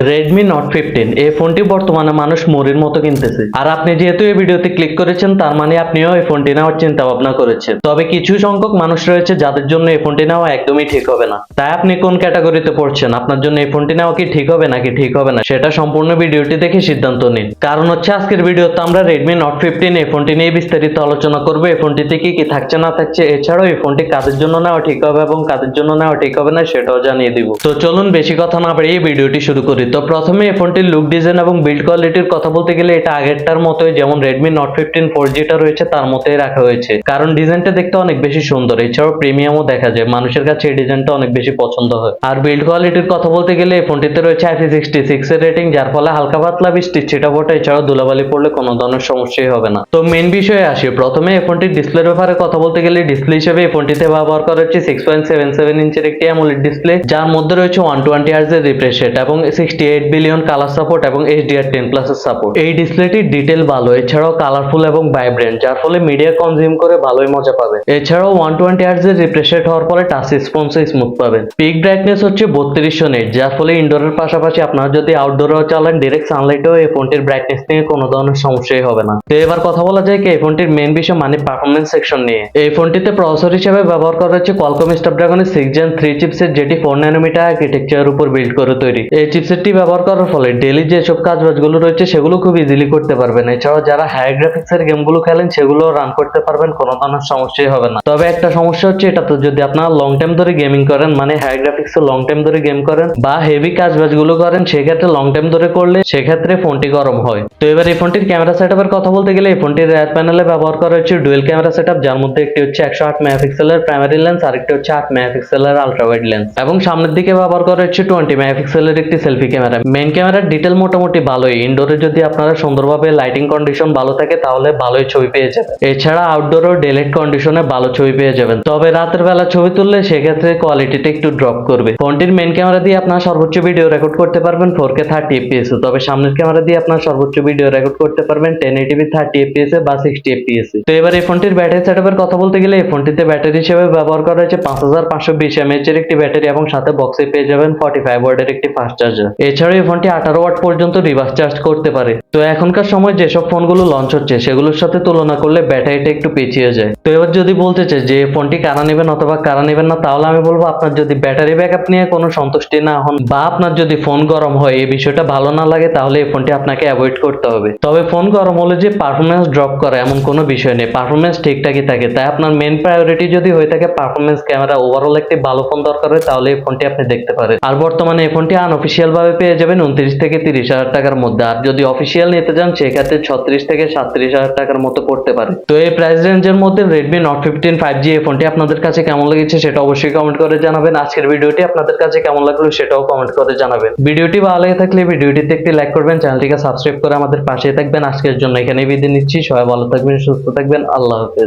Redmi Note 15 এই ফোনটি বর্তমানে মানুষ মরির মতো কিনতেছে। আর আপনি যেহেতু এই ভিডিওতে ক্লিক করেছেন তার মানে আপনিও এই ফোনটি নেওয়ার চিন্তা ভাবনা করেছেন। তবে কিছু সংখ্যক মানুষ রয়েছে যাদের জন্য এই ফোনটি নেওয়া একদমই ঠিক হবে না। তাই আপনি কোন ক্যাটাগরিতে পড়ছেন, আপনার জন্য এই ফোনটি নেওয়া কি ঠিক হবে নাকি ঠিক হবে না সেটা সম্পূর্ণ ভিডিওটি দেখে সিদ্ধান্ত নিন। কারণ হচ্ছে আজকের ভিডিওতে আমরা Redmi Note 15 এই ফোনটি নিয়ে বিস্তারিত আলোচনা করব। এই ফোনটিতে কি কি থাকছে না থাকছে, এছাড়াও এই ফোনটি কাদের জন্য নেওয়া ঠিক হবে এবং কাদের জন্য নেওয়া ঠিক হবে না সেটাও জানিয়ে দিব। তো চলুন বেশি কথা না বাড়িয়ে ভিডিওটি শুরু করি। তো প্রথমে এই ফোনটির লুক ডিজাইন এবং বিল্ড কোয়ালিটির কথা বলতে গেলে এটা আগেরটার মতোই, যেমন Redmi Note 15 4G টা রয়েছে তার মতোই রাখা হয়েছে। কারণ ডিজাইনটা দেখতে অনেক বেশি সুন্দর, এছাড়াও প্রিমিয়ামও দেখা যায়, মানুষের কাছে এই ডিজাইনটা অনেক বেশি পছন্দ হয়। আর বিল্ড কোয়ালিটির কথা বলতে গেলে এই ফোনটিতে রয়েছে IP66 এর রেটিং, যার ফলে হালকা পাতলা বৃষ্টির ছিটাফোঁটা এছাড়াও ধুলাবালি পড়লে কোনো ধরনের সমস্যাই হবে না। তো মেইন বিষয়ে আসি। প্রথমে এই ফোনটির ডিসপ্লের ব্যাপারে কথা বলতে গেলে ডিসপ্লে হিসেবে এই ফোনটিতে ব্যবহার করা হচ্ছে 6.77 ইঞ্চের একটি AMOLED ডিসপ্লে, যার মধ্যে রয়েছে 120 Hz এর রিফ্রেশ রেট এবং 68 বিলিয়ন কালার সাপোর্ট এবং HDR10+ এর সাপোর্ট। এই ডিসপ্লেটির ডিটেল ভালো, এছাড়াও কালারফুল এবং ভাইব্রেন্ট, যার ফলে মিডিয়া কনজিউম করে ভালোই মজা পাবে। এছাড়াও 120 Hz এর রিফ্রেশ রেট হওয়ার ফলে টাচ রেসপন্সও স্মুথ পাবেন। পিক ব্রাইটনেস হচ্ছে 3200 নিট, যার ফলে ইনডোরের পাশাপাশি আপনারা যদি আউটডোরেও চালান ডিরেক্ট সানলাইটেও এই ফোনটির ব্রাইটনেস নিয়ে কোনো ধরনের সমস্যাই হবে না। তো এবার কথা বলা যায় কি এই ফোনটির মেইন বিষয় মানে পারফরমেন্স সেকশন নিয়ে। এই ফোনটিতে প্রসেসর হিসেবে ব্যবহার করা হচ্ছে Qualcomm Snapdragon 6 Gen 3 চিপসেট, যেটি 4 ন্যানোমিটার আর্কিটেকচারের উপর বিল্ড করে তৈরি। এই চিপসেটটি ব্যবহার করার ফলে ডেইলি যেসব কাজবাজগুলো রয়েছে সেগুলো খুব ইজিলি করতে পারবেন। এছাড়াও যারা হাই গ্রাফিক্সের গেমগুলো খেলেন সেগুলো রান করতে পারবেন, কোনো ধরনের সমস্যাই হবে না। তবে একটা সমস্যা হচ্ছে এটাতে যদি আপনারা লং টাইম ধরে গেমিং করেন, মানে হাই গ্রাফিক্সে লং টাইম ধরে গেম করেন বা হেভি কাজবাজগুলো করেন, সেক্ষেত্রে লং টাইম ধরে করলে সেক্ষেত্রে ফোনটি গরম হয়। তো এবার এই ফোনটির ক্যামেরা সেটআপের কথা বলতে গেলে এই ফোনটির রেয়ার প্যানেলে ব্যবহার করা হচ্ছে ডুয়েল ক্যামেরা সেটআপ, যার মধ্যে একটি হচ্ছে 108 মেগাপিক্সেলের প্রাইমারি লেন্স আর একটি হচ্ছে 8 মেগাপিক্সেলের আলট্রা ওয়াইড লেন্স, এবং সামনের দিকে ব্যবহার করা হচ্ছে 20 মেগাপিক্সেলের একটি সেলফি ক্যামেরা। মেইন ক্যামেরার ডিটেল মোটামুটি ভালোই, ইনডোরে যদি আপনারা সুন্দরভাবে লাইটিং কন্ডিশন ভালো থাকে তাহলে ভালোই ছবি পেয়ে যাবেন। এছাড়া আউটডোরও ডেলাইট কন্ডিশনে ভালো ছবি পেয়ে যাবেন। তবে রাতের বেলা ছবি তুললে সেক্ষেত্রে কোয়ালিটিটা একটু ড্রপ করবে। ফোনটির মেইন ক্যামেরা দিয়ে আপনারা সর্বোচ্চ ভিডিও রেকর্ড করতে পারবেন 4K 30 fps, তবে সামনের ক্যামেরা দিয়ে আপনারা সর্বোচ্চ ভিডিও রেকর্ড করতে পারবেন 1080p 30 fps বা 60 fps। তো এবার এই ফোনটির ব্যাটারি সেটআপের কথা বলতে গেলে এই ফোনটিতে ব্যাটারি হিসেবে ব্যবহার করা হয়েছে 5520 mAh এর একটি ব্যাটারি এবং সাথে বক্সে পেয়ে যাবেন 45 ওয়াটের একটি ফাস্ট চার্জার। এছাড়াও এই ফোনটি 18 ওয়াট পর্যন্ত রিভার্স চার্জ করতে পারে। তো এখনকার সময় যেসব ফোনগুলো লঞ্চ হচ্ছে সেগুলোর সাথে তুলনা করলে ব্যাটারিটা একটু পিছিয়ে যায়। তো এবার যদি বলতে চাই যে ফোনটি কারা নেবেন অথবা কারা নেবেন না, তাহলে আমি বলবো আপনার যদি ব্যাটারি ব্যাকআপ নিয়ে কোনো সন্তুষ্টি না হন বা আপনার যদি ফোন গরম হয় এই বিষয়টা ভালো না লাগে তাহলে এই ফোনটি আপনাকে অ্যাভয়েড করতে হবে। তবে ফোন গরম হলে যে পারফরমেন্স ড্রপ করে এমন কোনো বিষয় নেই, পারফরমেন্স ঠিকঠাকই থাকে। তাই আপনার মেইন প্রায়োরিটি যদি হয়ে থাকে পারফরমেন্স, ক্যামেরা, ওভারঅল একটি ভালো ফোন দরকার হয় তাহলে এই ফোনটি আপনি দেখতে পারেন। আর বর্তমানে এই ফোনটি আনঅফিসিয়াল ভাবে পেয়ে যাবেন 29 থেকে 30 হাজার টাকার মধ্যে, আর যদি অফিসিয়াল নিতে যান সেক্ষেত্রে 36 থেকে 37 হাজার টাকার মতো পড়তে পারে। তো এই প্রাইস রেঞ্জের মধ্যে Redmi Note 15 5G এই ফোনটি আপনাদের কাছে কেমন লেগেছে সেটা অবশ্যই কমেন্ট করে জানাবেন। আজকের ভিডিওটি আপনাদের কাছে কেমন লাগলো সেটাও কমেন্ট করে জানাবেন। ভিডিওটি ভালো লেগে থাকলে ভিডিওটিতে একটি লাইক করবেন, চ্যানেলটিকে সাবস্ক্রাইব করে আমাদের পাশে থাকবেন। আজকের জন্য এখানেই বিদায় নিচ্ছি। সবাই ভালো থাকবেন, সুস্থ থাকবেন, আল্লাহ হাফেজ।